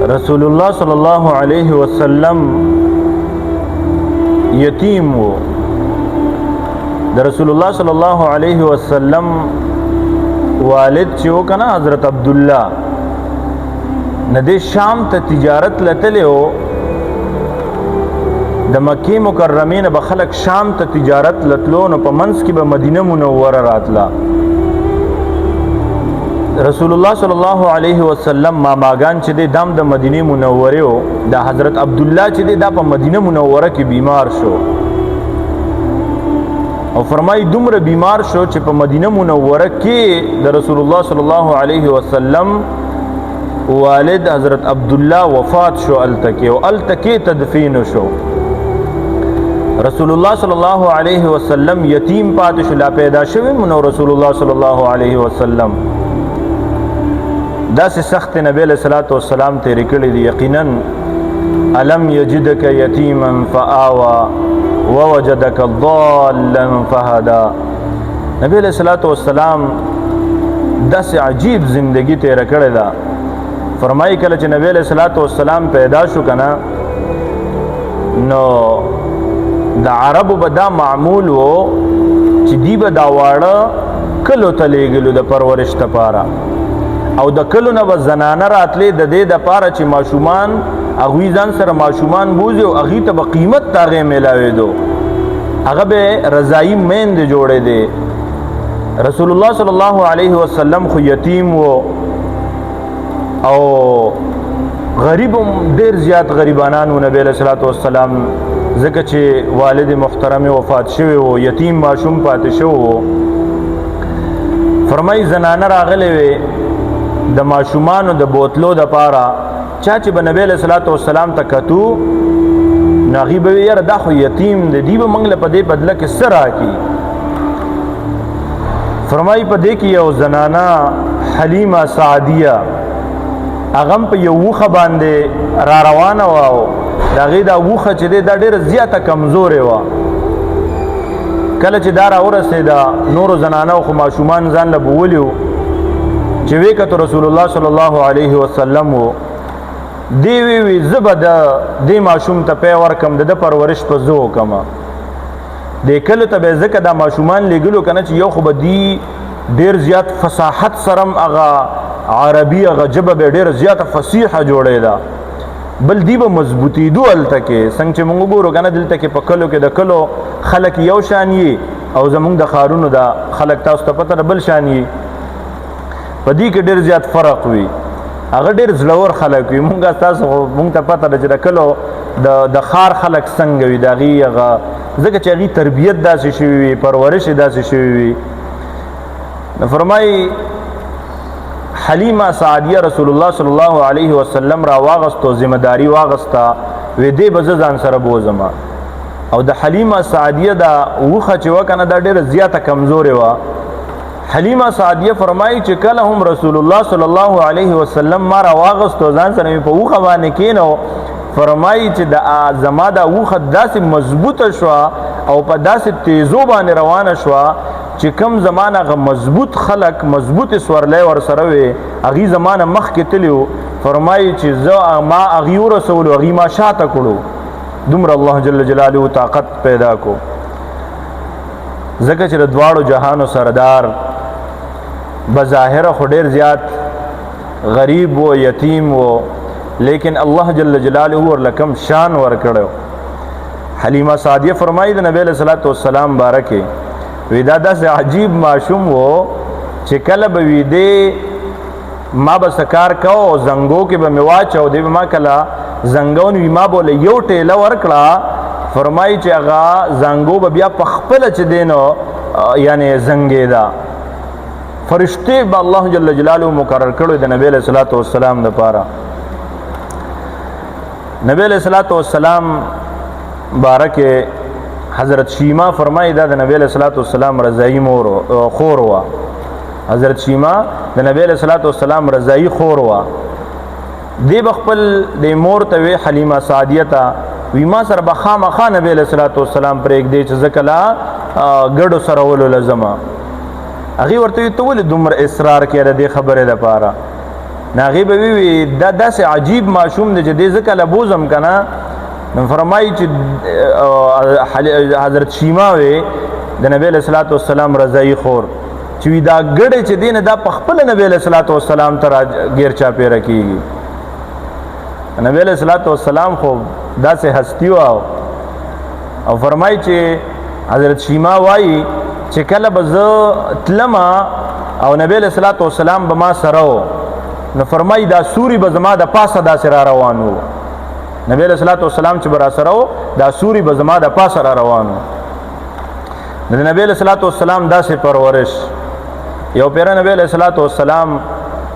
رسول الله صلی الله علیه وسلم یتیم و د رسول الله صلی الله علیه وسلم والد چې وکنه حضرت عبدالله ندې شام ته تجارت لتلی و د مکی مکرمین به خلق شام ته تجارت لتلو نو په منځ کې به مدینه منوره راتله رسول الله صلی الله علیه وسلم ماماګان چې د دم د مدینه منوره او د حضرت عبدالله چې د په مدینه منوره کې بیمار شو او فرمای دومره بیمار شو چې په مدینه منوره کې د رسول الله صلی الله علیه وسلم والد حضرت عبدالله وفات شو التکی او التکی تدفین شو رسول الله صلی الله علیه وسلم یتیم پاتې شو لا پیدا شوی نو رسول الله صلی الله علیه وسلم دا سه سخت نبی علیہ الصلوۃ والسلام ته رکړی دی یقینا الم یجدک یتیما فآوا ووجدک ضالا فهدى نبی علیہ الصلوۃ والسلام دا سه عجیب زندگی ته رکړی دا فرمایي کله چې نبی علیہ الصلوۃ والسلام پیدا شو کنه نو د عربو به دا معمول وو چې دی به دا واړه کلو ته لیږلو د پرورش لپاره او د کلو نه به زنانه راتلې د دې دپاره چې ماشومان هغوی ځان سره ماشومان بوځي او هغوی ته به قیمت د هغې میلاوېدو هغه به رضایي میندې جوړېدې رسول الله صلی الله علیه وسلم خو یتیم و او غریب هم ډېر زیات غریبانان و نبی علیه الصلوۃ والسلام ځکه چې والد محترم وفات شوی و یتیم ماشوم پاتې شو و فرمایي زنانه راغلې وې د ماشومانو د بوتلو د پاره چا چې به نبی علیه الصلوۃ والسلام ته کتو نو هغې به وي یاره دا خو یتیم دی دوی به موږ له په دې بدله کې څه راکړي فرمایي په دې کې یو زنانه حلیمه سعدیه هغه هم په یو وښه باندې را روانه وه او د هغې دا وښه چې دی دا ډېره زیاته کمزورې وه کله چې دا راورسېده نورو زنانو خو ماشومان ځان له بولي و چې وی کتو رسول الله صلی الله علیه وسلم و دی وی زه به د دې ماشوم ته پی ورکم د ده پرورش په زه وکمه دې کلو ته به ځکه دا ماشومان لیږلو که نه چې یو خو به دی ډېر زیات فصاحت سره هم هغه عربي هغه ژبه به ډېره زیاته فصیحه جوړېده بل دی به مضبوطېدو هلته کې څنګه چې موږ وګورو که نه دلته کې په کلو کې د کلو خلک یو شان یي او زموږ د ښارونو د خلک تاسو ته پته ده بل شان یي په دې کې ډېر زیات فرق وي هغه ډېر زړور خلک وي مونږ تاسو مونږ ته پته ده چې د کلو د ښار خلک څنګه وي د هغې هغه ځکه چې هغې تربیت داسې شوي وي پرورش یې داسې شوي وي نو فرمایي حلیمه سعدیه رسول الله صلی الله علیه وسلم را واغستو ذمہداري واغسته وې دې به زه ځان سره بوځمه او د حلیمه سعدیه دا وښه چې وه که نه دا ډېره زیاته کمزورې وه حلیمه سعدیه فرمایي چې کله هم رسول الله صلی الله علیه وسلم ما را واغستو ځان سره مې په وښه باندې کېنو فرمایي چې زما دا وښه داسې مضبوطه شوه او په داسې تیزو باندې روانه شوه چې کم زمان هغه مضبوط خلک مضبوط سورلی ورسره وې هغې زمانه مخکې تلي وو فرمایي چې زه ما هغې ورسولو هغې ما شاته کړو دومره الله جل جلاله طاقت پیدا کو ځکه چې د دواړو جهانو سردار بظاهره خو ډېر زیات غریب و یتیم و لیکن الله جل جلاله ورله کم شان ورکړی حلیمه سعدیه فرمایي د نبی علیه الصلوۃ والسلام باره کې وی دا داسې عجیب ماشوم و چې کله به ویدې ما به سکار کو او زنګو کې به مې واچو دی به ما کله زنګون وي ما بوله یو ټېله ورکړه فرمایي چې هغه زنګو به بیا په خپله چې دی نو یعنې زنګېده فرشتې به الله جل جلاله مقرر کړی د نبی علیه الصلوۃ والسلام دپاره نبی علیه الصلوۃ والسلام باره کې حضرت شیما فرمایي دا د نبی علیه الصلوۃ والسلام رضایي خور وه حضرت شیما د نبی علیه الصلوۃ والسلام رضایي خور وه دی به خپل د مور ته وی حلیمه سعدیه ته وی ما سره به خامخا نبی علیه الصلوۃ والسلام پرېږدی چې زه کله ګډو سره ولو لزمه هغې ورته وی ته ولې دومره اصرار کړی د دې خبرې دپاره ناغي به وی دا داسې عجیب ماشوم دی چې دې ځکه له بوزم که نه نو فرمایي چې حضرت شیما وی د نبی علیہ الصلوۃ والسلام رضائی خور چې وی دا ګړې چې دین دا پخپل نبی علیہ الصلوۃ والسلام ته غیر چا پیره کیږي. نبی علیہ الصلوۃ والسلام خو داسې هستی او فرمایي چې حضرت شیما وایي چې کله به زه تلما او نبی علیہ الصلوۃ والسلام به ما سره و نو فرمایي دا سوري به زما د پاسه داسې را روان و. نبی علیہ الصلوۃ والسلام چې به را سره و دا سوري به زما د پاسه را روان و. د نبی علیہ الصلوۃ والسلام داسې پرورش. یو پیر نبی علیہ الصلوۃ والسلام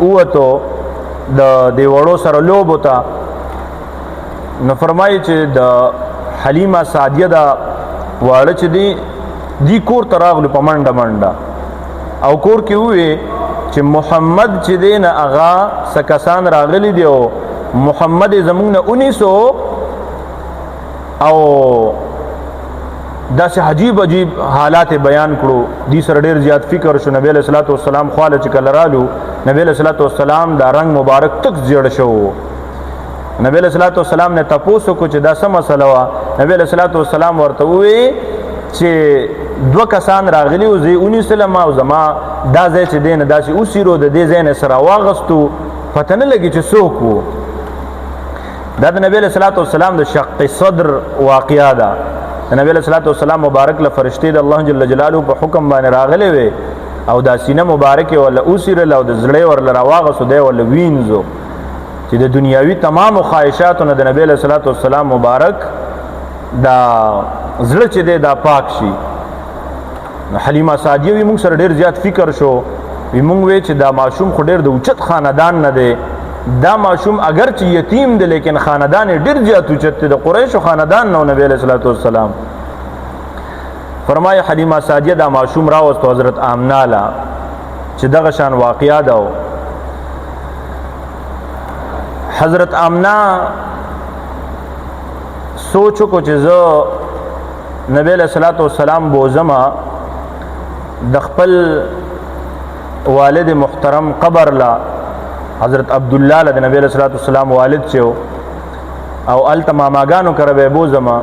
اوتو د وړو سره لوب وتا نو فرمایي چې د حلیمه سعدیه دا واړه چې دی کور ته راغلو په منډه منډه او کور کې وې چې محمد چې دی نه هغه څه کسان راغلي دي او محمد زمونږ نه 1900 او داسې عجیب حالات بیان کړو. دی سره ډېر زیات فکر شو. نبی علیہ الصلوۃ والسلام خواله چې کله رالو نبی علیہ الصلوۃ والسلام دا رنگ مبارک تک زیړ شو. نبی علیہ الصلوۃ والسلام نے تپوسو کو چې دا څه مسله وه. نبی علیہ الصلوۃ والسلام ورته ووی چې 2 کسان راغلي او زه 19 او زما دا ځای چې دی نه داسې اوسیرو د دې ځای نه سره واغستو پته نه لګي چې څوک وو. دا د نبی علیہ الصلوۃ والسلام د شق صدر واقعه ده. د نبی علیہ الصلوۃ والسلام مبارک له فرشتي د الله جل جلاله په حکم باندې راغلي وي او دا سینه مبارک ولا اوسیرل او د زړه ورل راواغسو دی ول وینځو چې د دنیاوی تمام خواهشاتونه د نبی علیہ الصلوۃ والسلام مبارک دا زړه چې دی دا پاک شي. حلیمه سعدیه وی موږ سره ډیر زیات فکر شو. وی موږ وی چې دا ماشوم خو ډیر د اوچت خاندان نه دی. دا ماشوم اگر چې یتیم دی لیکن خاندان ډیر زیات اوچت دی. د قریش خاندان نو نبی علیہ الصلوۃ والسلام فرمایي حلیمه سعدیه دا ماشوم راوست حضرت آمنه لا چې دغه شان واقعیا ده. حضرت آمنه سوچو کو چې زه نبی علیہ الصلوۃ والسلام بوزما د خپل والد محترم قبر لا حضرت عبدالله د نبی علیہ الصلوۃ والسلام والد چې او ال تماماګانو کړه به بوزما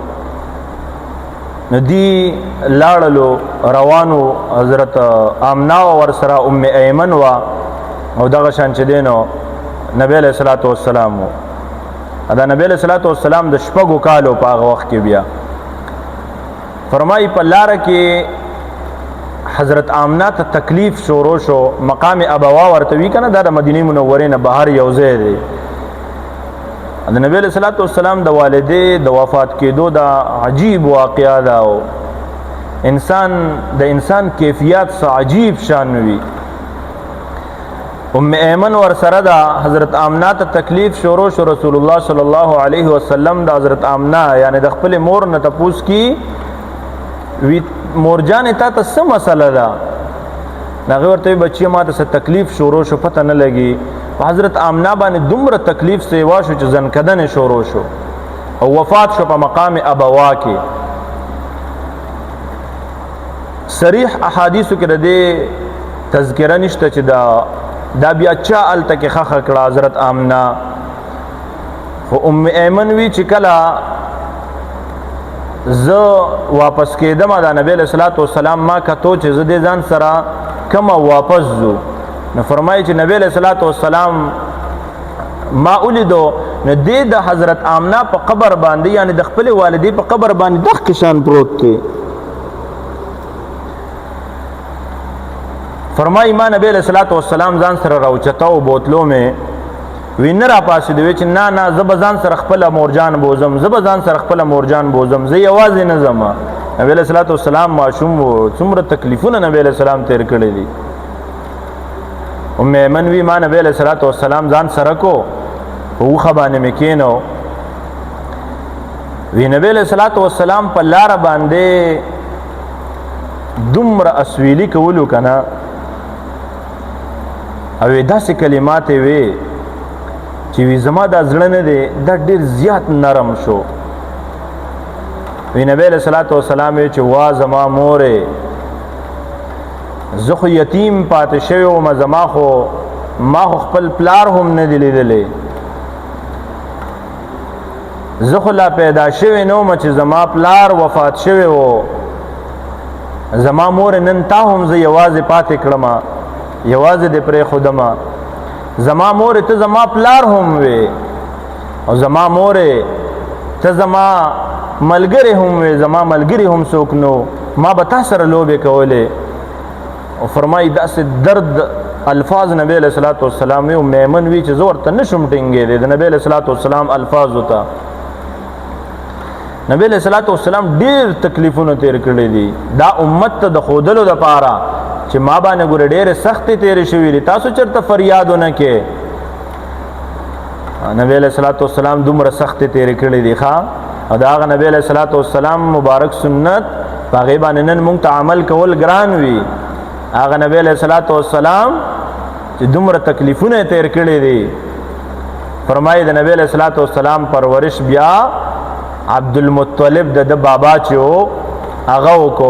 ندی لاړلو روانو حضرت آمنه ور سره ام ایمن وا او دغه شان چې دینو نبی علیہ الصلوۃ والسلام دا نبی علیہ الصلوۃ والسلام د شپږو کالو په هغه وخت کې بیا فرمایي په لار کې حضرت آمنه ته تکلیف شروع شو. مقام ابوا ورته وی کنه دا د مدینه منوره نه بهر یو ځای دی. د نبی علیہ الصلوۃ والسلام د والدې د وفات کېدو دا عجیب واقعا ده او انسان کیفیت سا عجیب شان وی. ام ایمن ور سره دا حضرت آمنه ته تکلیف شروع شو. رسول الله صلی الله علیه وسلم د حضرت آمنه یعنی د خپل مور نه تپوس کی وی مور جان ته څه مسله ده. هغه ورته بچی ما ته تکلیف شروع شو پته نه لګي. حضرت آمنه باندې دومره تکلیف سیوا شو چې ځنکدن شروع شو او وفات شو په مقام ابوا کې. صریح احادیثو کې د دې تذکرہ نشته چې دا بیا چا الته کې خخ کړه حضرت آمنه. خو ام ایمن وی چې کله زه واپس کېدم د نبی علیہ الصلوۃ والسلام ما کتو چې زه دې ځان سره کما واپس زو نو فرمایي چې نبی علیہ الصلوۃ والسلام ما ولیدو نو د حضرت آمنه په قبر باندې یعنی د خپل والدې په قبر باندې دغه کشان پروت دی. فرمایي ما نبی علیہ الصلوۃ والسلام ځان سره راوچتاو بوتلو مې وینر اپاسې دی چې نه زب ځان سره خپل مورجان بوزم زب ځان سره خپل مورجان بوزم زه یوازې نه زم. نبی علیہ الصلوۃ والسلام ماشوم څومره تکلیفونه نبی علیہ السلام تیر کړی دي. ام ایمن وی ما نبی علیہ الصلوۃ والسلام ځان سره کو او خبانه مکینو وی نبی علیہ الصلوۃ والسلام په لار باندې دومره اسویلی کولو کنه او داسې کلمات وی چې وی زما د زړه نه دی دا ډیر زیات نرم شو. وی نبی علیہ الصلوۃ والسلام چې وا زما مورې زه خو یتیم پاتې شوی وم زما خو ما خپل پلار هم نه دی لیدلی زه خو لا پیدا شوی نه وم چې زما پلار وفات شوی و زما مور نن تا هم زه یوازې پاتې کړم یوازې دې پرېښودم زما مور ته زما پلار هم وې او زما مور ته زما ملګری هم وې زما ملګری هم څوک نو ما به تا سره لوبې کولې او فرمایي داسې درد الفاظ نبی علیہ الصلوۃ والسلام یو میمن وی چې زه ورته نشم ټینګېدی د نبی علیہ الصلوۃ والسلام الفاظ وته نبی علیہ الصلوۃ والسلام ډېر تکلیفونه تیر کړي دي دا امت ته د ښودلو دپاره چې ما باندې ګوره ډېرې سختې تېرې شوي دي تاسو چېرته فریادونه کې نبی علیہ الصلوۃ والسلام دومره سختې تېرې کړي دي ښه او د هغه نبی علیہ الصلوۃ والسلام مبارک سنت په هغې باندې نن موږ ته عمل کول ګران وي هغه نبی علیہ الصلوۃ والسلام چې دومره تکلیفونه تیر کړي دي فرمایي د نبی علیہ الصلوۃ والسلام پرورش بیا عبدالمطلب د بابا چې هغه وکړو